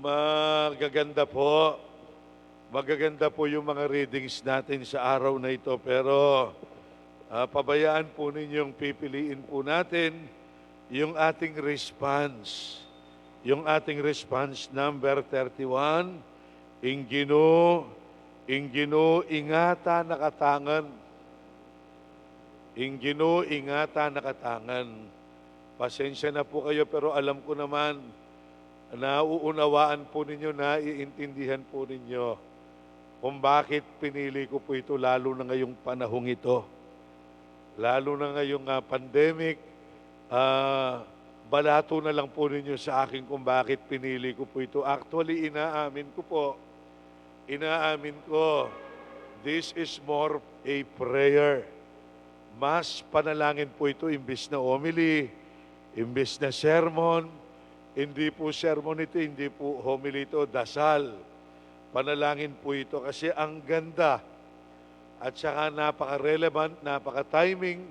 Magaganda po. Magaganda po yung mga readings natin sa araw na ito. Pero pabayaan po ninyong pipiliin po natin yung ating response. Yung ating response number 31, Ingino, ingata nakatangan. Ingino, ingata nakatangan. Pasensya na po kayo pero alam ko naman, nauunawaan po ninyo, naiintindihan po ninyo kung bakit pinili ko po ito lalo na ngayong panahong ito. Lalo na ngayong pandemic, balato na lang po ninyo sa akin kung bakit pinili ko po ito. Actually, inaamin ko, this is more a prayer. Mas panalangin po ito imbis na homily, imbis na sermon. Hindi po sermon ito, hindi po homily ito, dasal. Panalangin po ito kasi ang ganda at saka napaka-relevant, napaka-timing,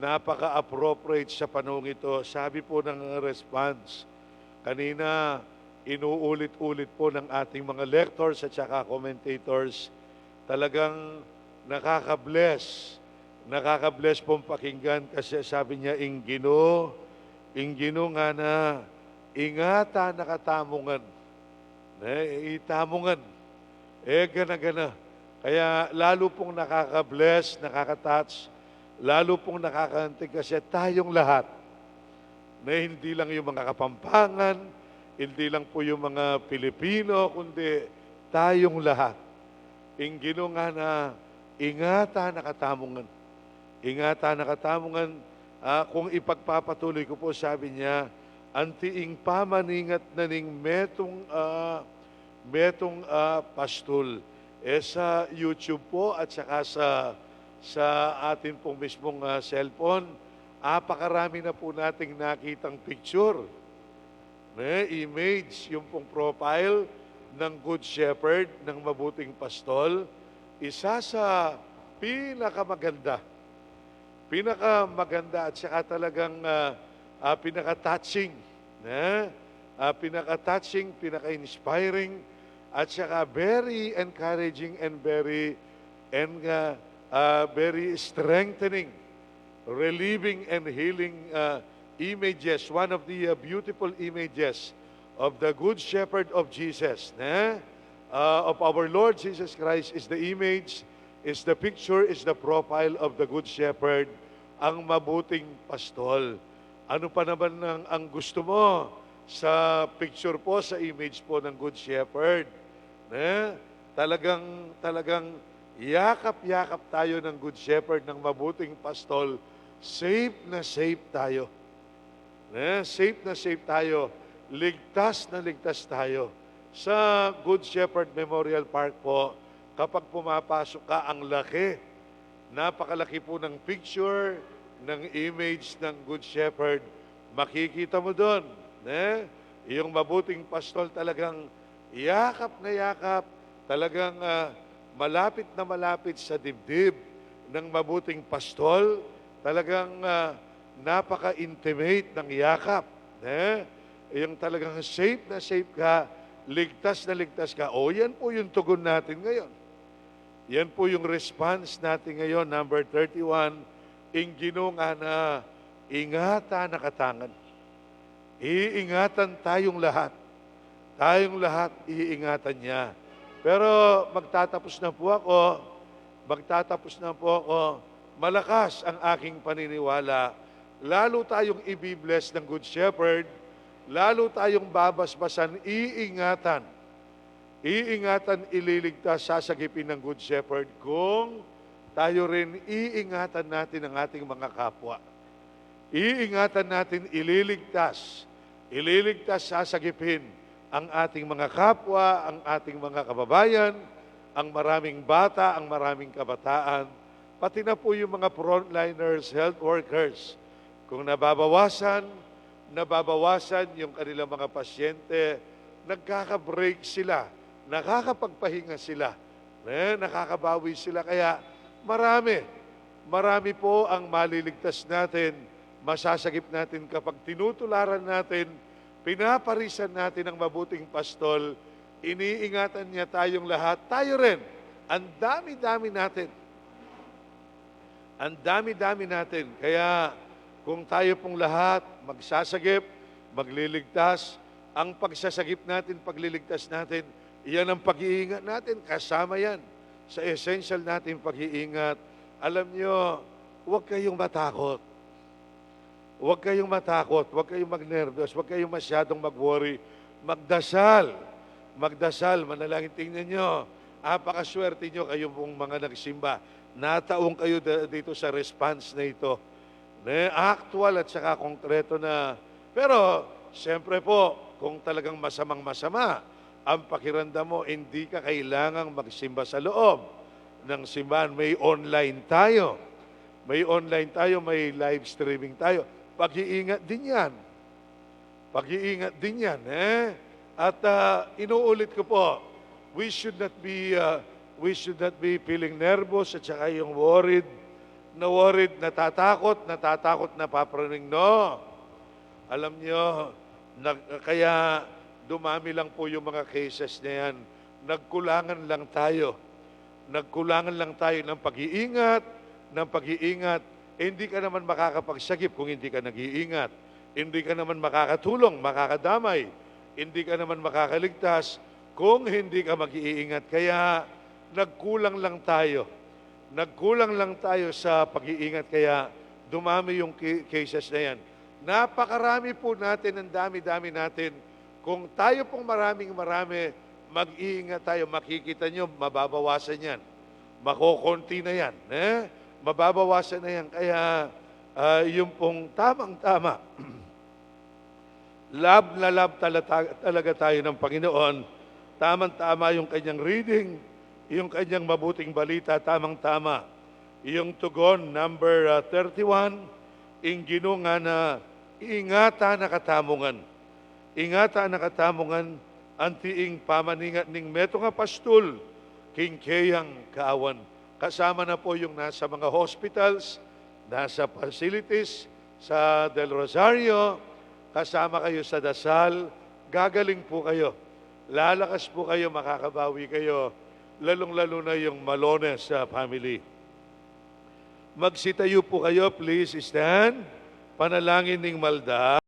napaka-appropriate sa panahong ito. Sabi po ng response, kanina inuulit-ulit po ng ating mga lectors at saka commentators, talagang nakaka-bless. Nakaka-bless pong pakinggan kasi sabi niya, Ingino nga na, ingata nakatamungan. Itamungan. Gana-gana. Kaya lalo pong nakaka-bless, nakaka-touch, lalo pong nakakaantig kasi tayong lahat, na hindi lang yung mga Kapampangan, hindi lang po yung mga Pilipino, kundi tayong lahat. Ingino nga na, ingata nakatamungan. Ingata nakatamungan, kung ipagpapatuloy ko po, sabi niya, antiing pamaningat na ning metong pastol. Sa YouTube po at saka sa atin pong mismong cellphone, apakarami na po nating nakitang picture, image, yung pong profile ng Good Shepherd, ng mabuting pastol. Isa sa pinakamaganda at saka talagang pinaka-touching, pinaka-inspiring, at saka very encouraging and very strengthening, relieving and healing images. One of the beautiful images of the Good Shepherd of Jesus, of our Lord Jesus Christ, is the image, is the picture, is the profile of the Good Shepherd, ang mabuting pastol. Ano pa naman ang gusto mo sa picture po, sa image po ng Good Shepherd? Talagang yakap-yakap tayo ng Good Shepherd, ng mabuting pastol. Safe na safe tayo. Safe na safe tayo. Ligtas na ligtas tayo. Sa Good Shepherd Memorial Park po, kapag pumapasok ka, ang laki. Napakalaki po ng picture, ng image ng Good Shepherd. Makikita mo doon, yung mabuting pastol talagang yakap na yakap, talagang malapit na malapit sa dibdib ng mabuting pastol, talagang napaka-intimate ng yakap. Yung talagang safe na safe ka, ligtas na ligtas ka. Yan po yung tugon natin ngayon. Yan po yung response natin ngayon, number 31, Ingino nga na, ingata nakatangan. Iingatan tayong lahat. Tayong lahat iingatan niya. Pero magtatapos na po ako, malakas ang aking paniniwala. Lalo tayong i-bless ng Good Shepherd, lalo tayong babasbasan, iingatan, ililigtas, sasagipin ng Good Shepherd kung tayo rin iingatan natin ang ating mga kapwa. Iingatan natin, ililigtas, sasagipin ang ating mga kapwa, ang ating mga kababayan, ang maraming bata, ang maraming kabataan, pati na po yung mga frontliners, health workers. Kung nababawasan yung kanilang mga pasyente, nagkaka-break sila, nakakapagpahinga sila, nakakabawi sila. Kaya marami po ang maliligtas natin, masasagip natin kapag tinutularan natin, pinaparisan natin ang mabuting pastol, iniingatan niya tayong lahat, tayo rin. Ang dami-dami natin. Ang dami-dami natin. Kaya kung tayo pong lahat magsasagip, magliligtas, ang pagsasagip natin, pagliligtas natin, iyan ang pag-iingat natin. Kasama yan sa essential natin pag-iingat. Alam nyo, huwag kayong matakot. Huwag kayong matakot, huwag kayong magnervyos, huwag kayong masyadong mag-worry. Magdasal. Magdasal, manalangin. Tingnan nyo, apakaswerte nyo kayong pong mga nagsimba. Nataong kayo dito sa response na ito. Actual at saka konkreto na. Pero, siyempre po, kung talagang masamang-masama, ang pakiramdam mo, hindi ka kailangang magsimba sa loob ng simbahan. May online tayo. May online tayo, may live streaming tayo. Pag-iingat din yan. Pag-iingat din yan. At inuulit ko po, we should not be feeling nervous at saka yung worried, natatakot na papraning. No. Alam nyo, kaya dumami lang po yung mga cases na yan. Nagkulangan lang tayo. Nagkulangan lang tayo ng pag-iingat, hindi ka naman makakapagsagip kung hindi ka nag-iingat. Hindi ka naman makakatulong, makakadamay. Hindi ka naman makakaligtas kung hindi ka mag-iingat. Kaya nagkulang lang tayo. Nagkulang lang tayo sa pag-iingat. Kaya dumami yung cases na yan. Napakarami po natin, ang dami-dami natin. Kung tayo pong marami, mag-iingat tayo. Makikita nyo, mababawasan yan. Makokonti na yan. Mababawasan na yan. Kaya yung pong tamang-tama. Love na love talaga tayo ng Panginoon. Tamang-tama yung kanyang reading, yung kanyang mabuting balita, tamang-tama. Yung tugon, number 31, inggino nga na ingata na katamungan. Ingata na katamungan, antiing pamaningat ning meto nga pastul, kingkeyang kaawan. Kasama na po yung nasa mga hospitals, nasa facilities, sa Del Rosario, kasama kayo sa dasal, gagaling po kayo. Lalakas po kayo, makakabawi kayo, lalong-lalo na yung Malones family. Magsitayo po kayo, please stand. Panalangin ng Malda.